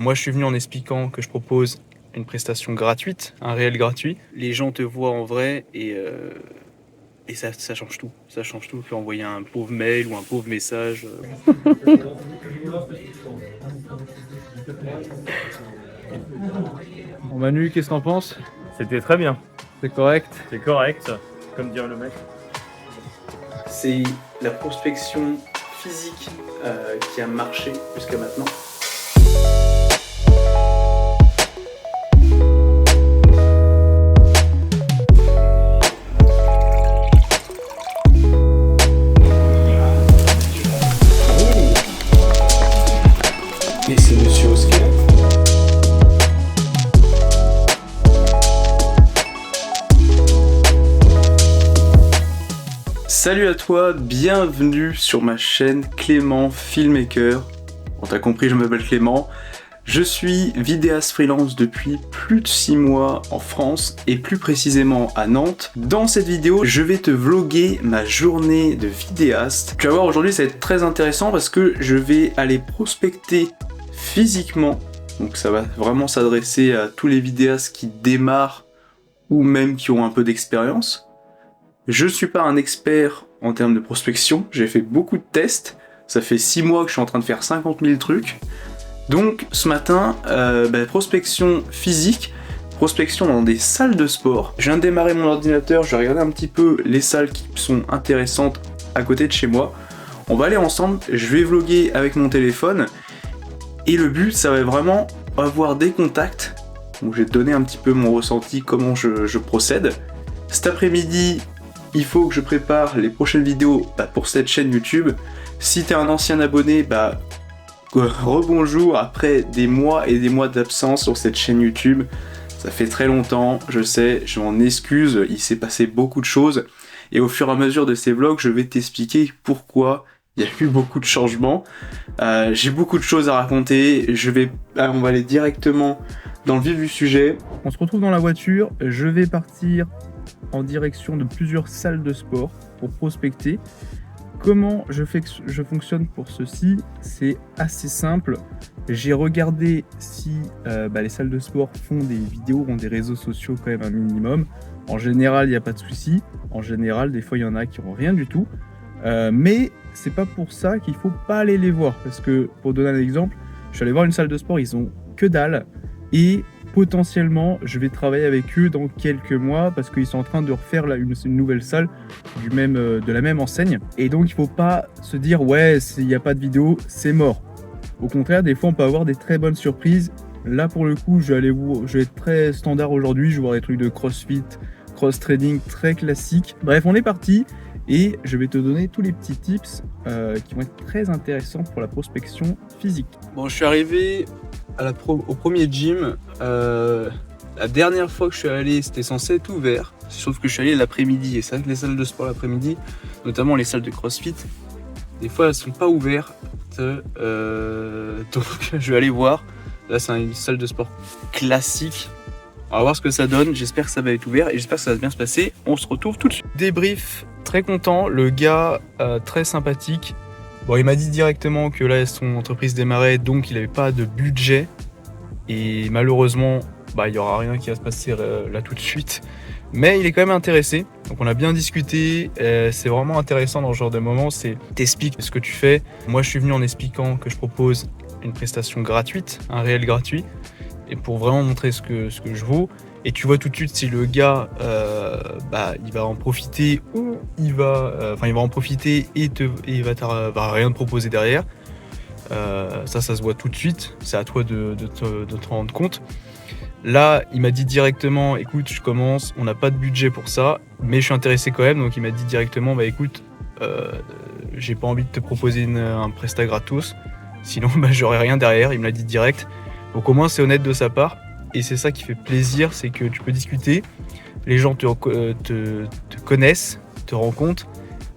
Moi, je suis venu en expliquant que je propose une prestation gratuite, un réel gratuit. Les gens te voient en vrai et ça change tout. Ça change tout. Tu peux envoyer un pauvre mail ou un pauvre message. Bon, Manu, qu'est-ce que t'en penses? C'était très bien, C'est correct? c'est correct, comme dirait le mec. C'est la prospection physique qui a marché jusqu'à maintenant. Et c'est Monsieur Oscar. Salut à toi, bienvenue sur ma chaîne Clément Filmmaker. Bon, t'as compris, je m'appelle Clément. Je suis vidéaste freelance depuis plus de 6 mois en France et plus précisément à Nantes. Dans cette vidéo, je vais te vlogger ma journée de vidéaste. Tu vas voir, aujourd'hui ça va être très intéressant parce que je vais aller prospecter physiquement. Donc ça va vraiment s'adresser à tous les vidéastes qui démarrent ou même qui ont un peu d'expérience. Je suis pas un expert en termes de prospection, j'ai fait beaucoup de tests. Ça fait 6 mois que je suis en train de faire 50 000 trucs. Donc ce matin, prospection physique, prospection dans des salles de sport. Je viens de démarrer mon ordinateur, je vais regarder un petit peu les salles qui sont intéressantes à côté de chez moi. On va aller ensemble, je vais vlogger avec mon téléphone. Et le but, ça va vraiment avoir des contacts. Donc je vais te donner un petit peu mon ressenti, comment je procède. Cet après-midi, il faut que je prépare les prochaines vidéos pour cette chaîne YouTube. Si t'es un ancien abonné, rebonjour après des mois et des mois d'absence sur cette chaîne YouTube. Ça fait très longtemps, je sais, je m'en excuse, il s'est passé beaucoup de choses. Et au fur et à mesure de ces vlogs, je vais t'expliquer pourquoi il y a eu beaucoup de changements. J'ai beaucoup de choses à raconter, on va aller directement dans le vif du sujet. On se retrouve dans la voiture, je vais partir en direction de plusieurs salles de sport pour prospecter. Comment je fonctionne pour ceci? C'est assez simple. J'ai regardé si les salles de sport font des vidéos, ont des réseaux sociaux quand même un minimum. En général, il n'y a pas de souci. En général, des fois, il y en a qui n'ont rien du tout. Mais c'est pas pour ça qu'il faut pas aller les voir. Parce que, pour donner un exemple, je suis allé voir une salle de sport, ils ont que dalle. Et potentiellement, je vais travailler avec eux dans quelques mois parce qu'ils sont en train de refaire une nouvelle salle de la même enseigne. Et donc, il faut pas se dire, ouais, s'il n'y a pas de vidéo, c'est mort. Au contraire, des fois, on peut avoir des très bonnes surprises. Là, pour le coup, je vais être très standard aujourd'hui. Je vais voir des trucs de CrossFit, cross-training très classiques. Bref, on est parti. Et je vais te donner tous les petits tips qui vont être très intéressants pour la prospection physique. Bon, je suis arrivé au premier gym. La dernière fois que je suis allé, c'était censé être ouvert. Sauf que je suis allé l'après-midi. Et c'est vrai que les salles de sport l'après-midi, notamment les salles de CrossFit, des fois elles sont pas ouvertes. Donc je vais aller voir. Là, c'est une salle de sport classique. On va voir ce que ça donne. J'espère que ça va être ouvert et j'espère que ça va bien se passer. On se retrouve tout de suite. Débrief, très content. Le gars, très sympathique. Bon, il m'a dit directement que là, son entreprise démarrait, donc il n'avait pas de budget. Et malheureusement, il n'y aura rien qui va se passer là tout de suite. Mais il est quand même intéressé. Donc on a bien discuté. C'est vraiment intéressant dans ce genre de moment. C'est t'expliques ce que tu fais. Moi, je suis venu en expliquant que je propose une prestation gratuite, un réel gratuit. Et pour vraiment montrer ce que je vaux. Et tu vois tout de suite si le gars il va en profiter ou il va en profiter et il va rien te proposer derrière. Ça se voit tout de suite. C'est à toi de te rendre compte. Là, il m'a dit directement, écoute, je commence, on n'a pas de budget pour ça, mais je suis intéressé quand même. Donc il m'a dit directement, écoute, j'ai pas envie de te proposer un prestat gratos, sinon j'aurai rien derrière. Il me l'a dit direct. Donc au moins c'est honnête de sa part. Et c'est ça qui fait plaisir, c'est que tu peux discuter, les gens te connaissent, te rencontrent,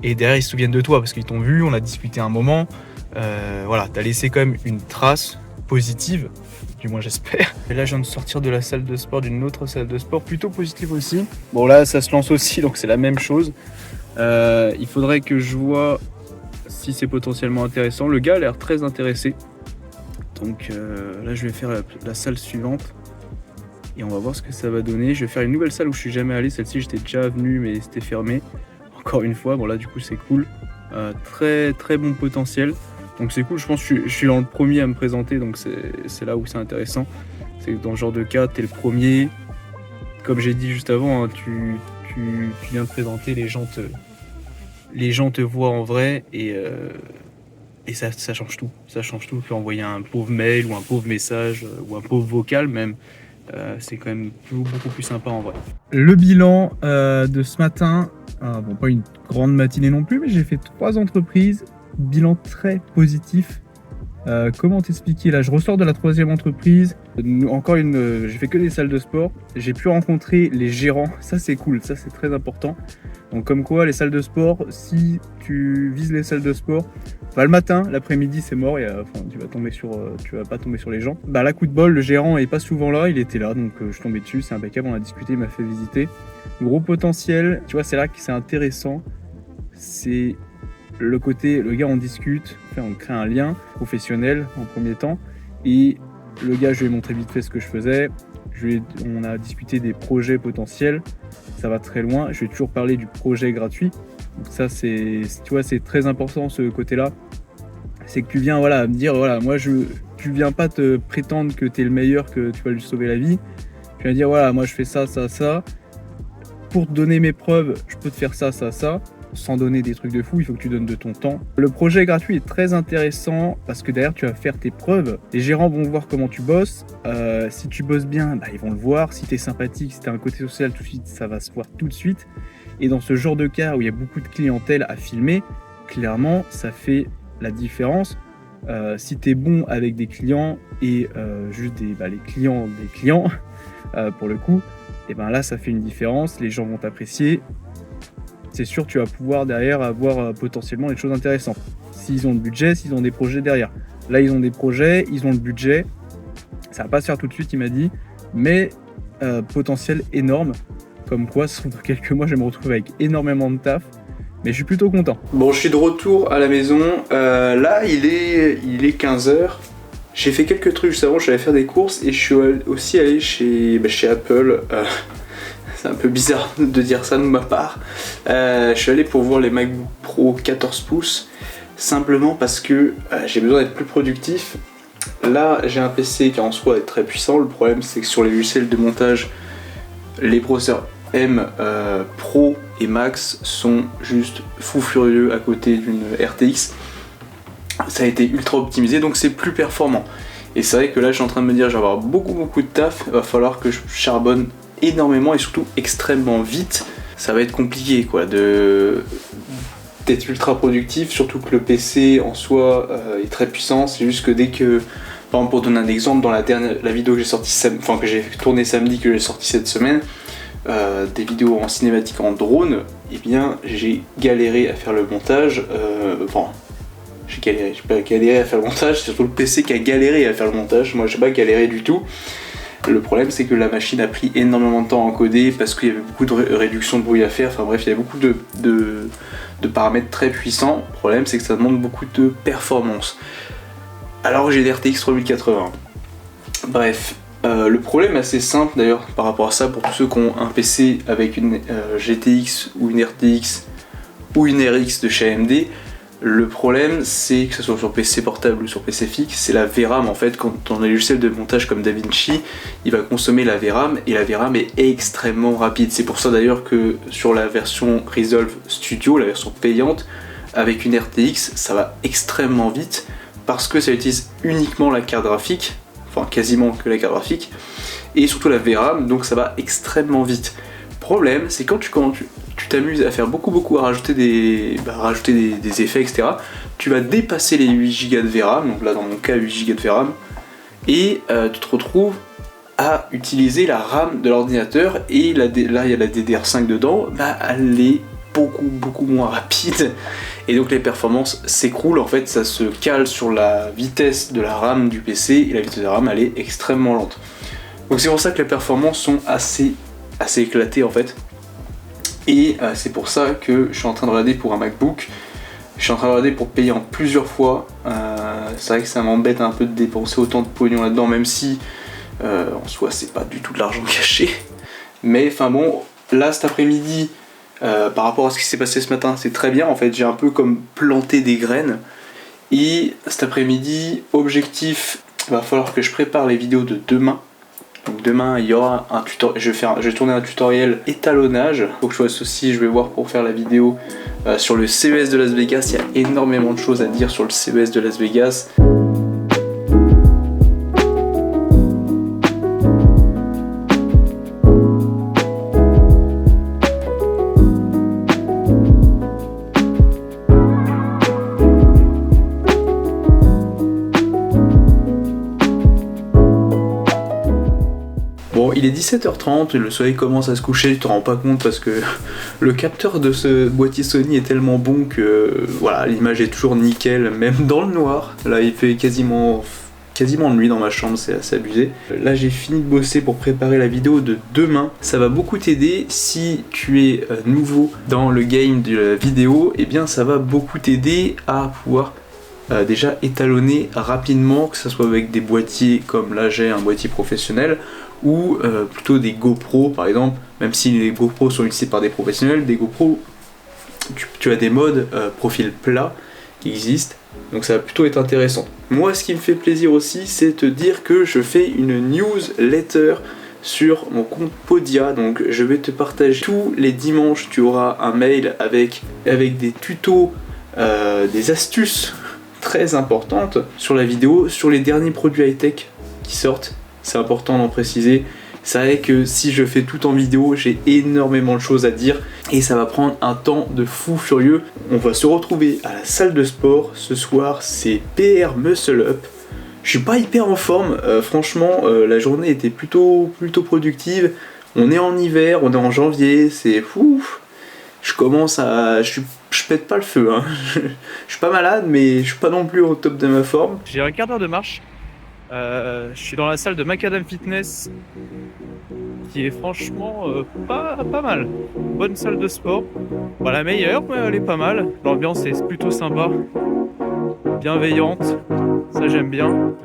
et derrière ils se souviennent de toi parce qu'ils t'ont vu, on a discuté un moment. T'as laissé quand même une trace positive, du moins j'espère. Et là je viens de sortir de la salle de sport, d'une autre salle de sport, plutôt positive aussi. Bon là ça se lance aussi, donc c'est la même chose. Il faudrait que je vois si c'est potentiellement intéressant. Le gars a l'air très intéressé. Donc là je vais faire la salle suivante et on va voir ce que ça va donner. Je vais faire une nouvelle salle où je suis jamais allé, celle-ci j'étais déjà venu mais c'était fermé. Encore une fois, bon là du coup c'est cool. Très très bon potentiel. Donc c'est cool, je pense que je suis dans le premier à me présenter, donc c'est là où c'est intéressant. C'est que dans ce genre de cas, t'es le premier. Comme j'ai dit juste avant, hein, tu viens te présenter, les gens te voient en vrai et ça change tout. Ça change tout. Tu peux envoyer un pauvre mail ou un pauvre message ou un pauvre vocal même. C'est quand même beaucoup plus sympa en vrai. Le bilan de ce matin, bon pas une grande matinée non plus, mais j'ai fait 3 entreprises, bilan très positif. Comment t'expliquer là, je ressors de la 3e entreprise, j'ai fait que des salles de sport, j'ai pu rencontrer les gérants, ça c'est cool, ça c'est très important. Donc comme quoi les salles de sport, si tu vises les salles de sport, le matin, l'après-midi c'est mort, tu vas pas tomber sur les gens. Là coup de bol, le gérant est pas souvent là, il était là, donc je suis tombé dessus, c'est impeccable, on a discuté, il m'a fait visiter. Gros potentiel, tu vois c'est là que c'est intéressant, c'est le côté, le gars on discute, on crée un lien professionnel en premier temps, et le gars je lui ai montré vite fait ce que je faisais, on a discuté des projets potentiels, ça va très loin, je vais toujours parler du projet gratuit, donc ça c'est très important ce côté-là, c'est que tu viens me dire tu viens pas te prétendre que tu es le meilleur, que tu vas lui sauver la vie, tu vas dire moi je fais ça, pour te donner mes preuves, je peux te faire ça, sans donner des trucs de fou, il faut que tu donnes de ton temps. Le projet gratuit est très intéressant parce que derrière tu vas faire tes preuves. Les gérants vont voir comment tu bosses. Si tu bosses bien, ils vont le voir. Si tu es sympathique, si tu as un côté social, tout de suite, ça va se voir tout de suite. Et dans ce genre de cas où il y a beaucoup de clientèle à filmer, clairement, ça fait la différence. Si tu es bon avec des clients et juste les clients des clients, pour le coup, et là ça fait une différence. Les gens vont t'apprécier. C'est sûr tu vas pouvoir derrière avoir potentiellement des choses intéressantes. S'ils ont le budget, s'ils ont des projets derrière. Là, ils ont des projets, ils ont le budget. Ça va pas se faire tout de suite, il m'a dit, mais potentiel énorme. Comme quoi, dans quelques mois, je vais me retrouver avec énormément de taf. Mais je suis plutôt content. Bon, je suis de retour à la maison. Là, il est 15h. J'ai fait quelques trucs juste avant, je suis allé faire des courses et je suis aussi allé chez Apple. C'est un peu bizarre de dire ça de ma part. Je suis allé pour voir les MacBook Pro 14 pouces, simplement parce que j'ai besoin d'être plus productif. Là, j'ai un PC qui en soi est très puissant. Le problème, c'est que sur les logiciels de montage, les processeurs M Pro et Max sont juste fou furieux à côté d'une RTX. Ça a été ultra optimisé, donc c'est plus performant. Et c'est vrai que là, je suis en train de me dire, je vais avoir beaucoup de taf. Il va falloir que je charbonne énormément et surtout extrêmement vite. Ça va être compliqué d'être ultra productif, surtout que le PC en soi est très puissant. C'est juste que dès que, par exemple, pour donner un exemple, dans la vidéo que j'ai sortie que j'ai tourné samedi, que j'ai sorti cette semaine, des vidéos en cinématique en drone, et bien j'ai galéré à faire le montage. J'ai pas galéré à faire le montage, c'est surtout le PC qui a galéré à faire le montage. Moi j'ai pas galéré du tout. Le problème c'est que la machine a pris énormément de temps à encoder parce qu'il y avait beaucoup de réduction de bruit à faire, enfin bref, il y avait beaucoup de paramètres très puissants. Le problème c'est que ça demande beaucoup de performance. Alors j'ai des RTX 3080. Bref, le problème est assez simple d'ailleurs par rapport à ça pour tous ceux qui ont un PC avec une GTX ou une RTX ou une RX de chez AMD. Le problème, c'est que ce soit sur PC portable ou sur PC fixe, c'est la VRAM en fait. Quand on a des logiciels de montage comme DaVinci, il va consommer la VRAM et la VRAM est extrêmement rapide. C'est pour ça d'ailleurs que sur la version Resolve Studio, la version payante, avec une RTX, ça va extrêmement vite parce que ça utilise uniquement la carte graphique, enfin quasiment que la carte graphique, et surtout la VRAM, donc ça va extrêmement vite. Problème, c'est quand tu t'amuses à faire beaucoup à rajouter des effets, etc. Tu vas dépasser les 8 Go de VRAM, donc là dans mon cas 8 Go de VRAM, et tu te retrouves à utiliser la RAM de l'ordinateur, et là il y a la DDR5 dedans, elle est beaucoup moins rapide, et donc les performances s'écroulent. En fait ça se cale sur la vitesse de la RAM du PC, et la vitesse de la RAM elle est extrêmement lente. Donc c'est pour ça que les performances sont assez éclatées en fait. Et c'est pour ça que je suis en train de regarder pour un MacBook. Je suis en train de regarder pour payer en plusieurs fois. c'est vrai que ça m'embête un peu de dépenser autant de pognon là-dedans, même si en soi c'est pas du tout de l'argent caché. Mais enfin bon, là cet après-midi, par rapport à ce qui s'est passé ce matin, c'est très bien. En fait, j'ai un peu comme planté des graines. Et cet après-midi, objectif, il va falloir que je prépare les vidéos de demain. Donc demain, il y aura un tutoriel. Je vais tourner un tutoriel étalonnage. Faut que je fasse aussi, je vais voir pour faire la vidéo sur le CES de Las Vegas. Il y a énormément de choses à dire sur le CES de Las Vegas. Bon, il est 17h30, le soleil commence à se coucher, tu te rends pas compte parce que le capteur de ce boîtier Sony est tellement bon que voilà, l'image est toujours nickel, même dans le noir. Là, il fait quasiment nuit dans ma chambre, c'est assez abusé. Là, j'ai fini de bosser pour préparer la vidéo de demain. Ça va beaucoup t'aider si tu es nouveau dans le game de la vidéo, et bien ça va beaucoup t'aider à pouvoir déjà étalonner rapidement, que ce soit avec des boîtiers comme là j'ai un boîtier professionnel, ou plutôt des GoPro par exemple, même si les GoPro sont utilisés par des professionnels, des GoPro, tu as des modes profil plat qui existent, donc ça va plutôt être intéressant. Moi, ce qui me fait plaisir aussi, c'est te dire que je fais une newsletter sur mon compte Podia, donc je vais te partager tous les dimanches, tu auras un mail avec des tutos, des astuces très importantes sur la vidéo, sur les derniers produits high-tech qui sortent. C'est important d'en préciser. C'est vrai que si je fais tout en vidéo, j'ai énormément de choses à dire et ça va prendre un temps de fou furieux. On va se retrouver à la salle de sport ce soir, c'est PR Muscle Up. Je suis pas hyper en forme, franchement, la journée était plutôt productive. On est en hiver, on est en janvier, c'est fou. Je pète pas le feu, hein. Je suis pas malade, mais je suis pas non plus au top de ma forme. J'ai un quart d'heure de marche. Je suis dans la salle de Macadam Fitness, qui est franchement pas mal. Bonne salle de sport. Pas la meilleure, mais elle est pas mal. L'ambiance est plutôt sympa, bienveillante. Ça, j'aime bien.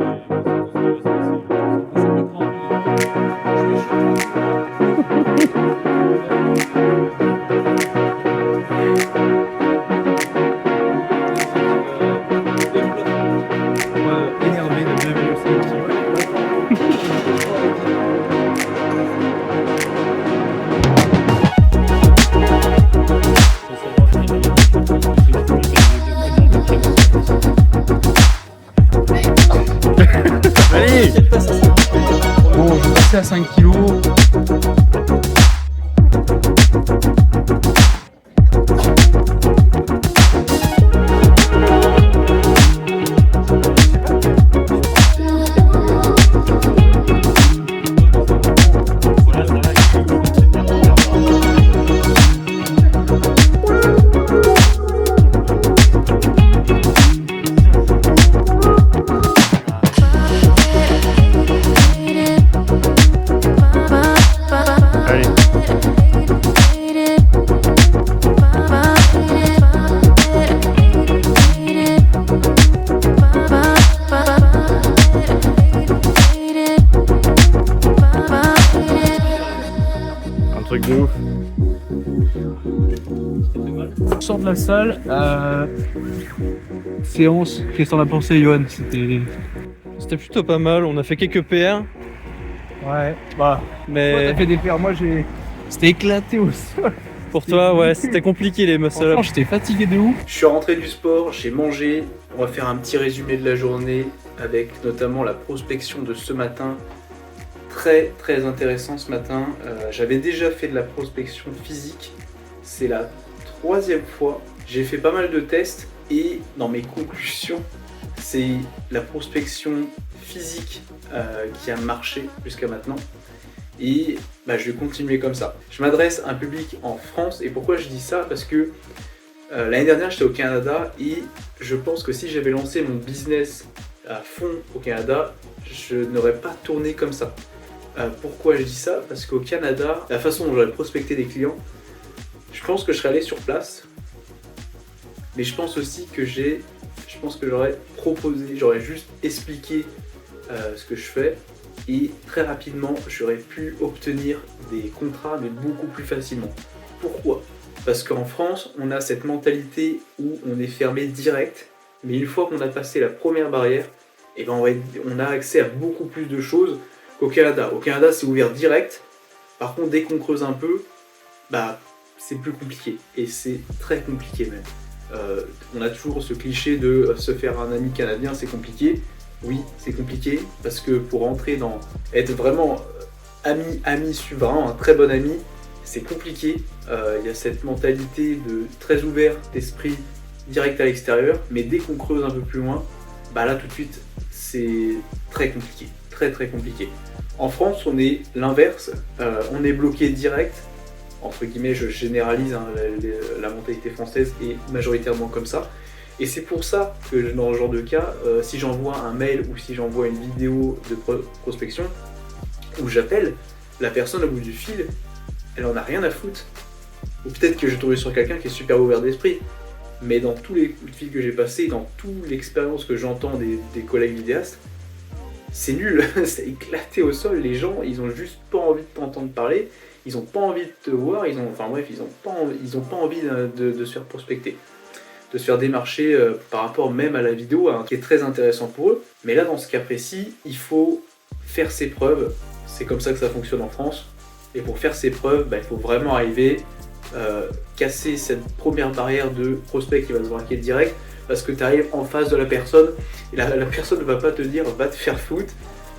Allez. Bon, je vais passer à 5 kilos. Truc de ouf. Je sors de la salle. Séance. Qu'est-ce que t'en as pensé, Johan? C'était plutôt pas mal, on a fait quelques PR. Ouais. Bah. Mais toi, t'as fait des PR. Moi, c'était éclaté au sol. pour toi, ouais, c'était compliqué les muscle Franchement, up. j'étais fatigué de ouf. Je suis rentré du sport, j'ai mangé. On va faire un petit résumé de la journée avec notamment la prospection de ce matin. Très intéressant ce matin. J'avais déjà fait de la prospection physique. C'est la 3e fois. J'ai fait pas mal de tests et dans mes conclusions, c'est la prospection physique qui a marché jusqu'à maintenant. Et je vais continuer comme ça. Je m'adresse à un public en France, et pourquoi je dis ça? Parce que l'année dernière j'étais au Canada et je pense que si j'avais lancé mon business à fond au Canada, je n'aurais pas tourné comme ça. Pourquoi je dis ça? Parce qu'au Canada, la façon dont j'aurais prospecté des clients, je pense que je serais allé sur place, mais je pense aussi que j'ai je pense que j'aurais proposé, j'aurais juste expliqué ce que je fais et très rapidement j'aurais pu obtenir des contrats mais beaucoup plus facilement. Pourquoi ? Parce qu'en France on a cette mentalité où on est fermé direct, mais une fois qu'on a passé la première barrière, et ben on a accès à beaucoup plus de choses qu'au Canada. Au Canada c'est ouvert direct, par contre dès qu'on creuse un peu, bah c'est plus compliqué et c'est très compliqué même. On a toujours ce cliché de se faire un ami canadien, c'est compliqué. Oui, c'est compliqué parce que pour entrer dans être vraiment ami souverain, un très bon ami, c'est compliqué. Il y a cette mentalité de très ouvert d'esprit direct à l'extérieur, mais dès qu'on creuse un peu plus loin, bah là tout de suite c'est très compliqué, très très compliqué. En France, on est l'inverse, on est bloqué direct. Entre guillemets, je généralise, hein, la mentalité française est majoritairement comme ça. Et c'est pour ça que dans ce genre de cas, si j'envoie un mail ou si j'envoie une vidéo de prospection, où j'appelle, la personne au bout du fil, elle en a rien à foutre. Ou peut-être que je vais tomber sur quelqu'un qui est super ouvert d'esprit. Mais dans tous les coups de fil que j'ai passés, dans toute l'expérience que j'entends des collègues vidéastes, c'est nul, c'est éclaté au sol. Les gens, ils ont juste pas envie de t'entendre parler. Ils n'ont pas envie de te voir, ils n'ont pas envie de se faire prospecter, de se faire démarcher par rapport même à la vidéo, hein, qui est très intéressant pour eux. Mais là, dans ce cas précis, il faut faire ses preuves. C'est comme ça que ça fonctionne en France. Et pour faire ses preuves, il faut vraiment arriver, casser cette première barrière de prospect qui va se braquer direct, parce que tu arrives en face de la personne, et la personne ne va pas te dire « va te faire foutre »,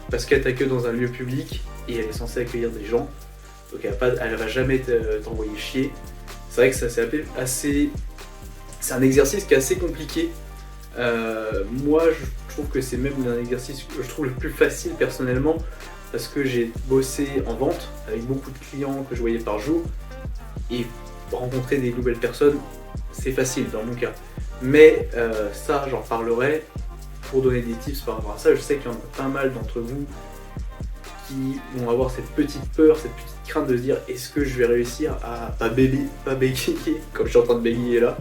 parce qu'elle t'accueille dans un lieu public, et elle est censée accueillir des gens. Donc elle va jamais t'envoyer chier. C'est vrai que ça c'est un exercice qui est assez compliqué. Moi je trouve que c'est même un exercice que je trouve le plus facile personnellement, parce que j'ai bossé en vente avec beaucoup de clients que je voyais par jour, et rencontrer des nouvelles personnes c'est facile dans mon cas. Mais ça j'en parlerai pour donner des tips par rapport à ça. Je sais qu'il y en a pas mal d'entre vous qui vont avoir cette petite peur, cette petite crainte de se dire est-ce que je vais réussir à pas bégayer comme je suis en train de bégayer là.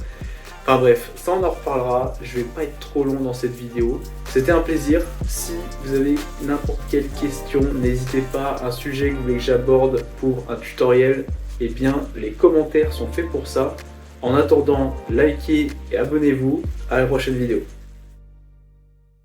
Enfin bref, ça on en reparlera, je vais pas être trop long dans cette vidéo. C'était un plaisir. Si vous avez n'importe quelle question, n'hésitez pas, un sujet que vous voulez que j'aborde pour un tutoriel, eh bien les commentaires sont faits pour ça. En attendant, likez et abonnez-vous, à la prochaine vidéo.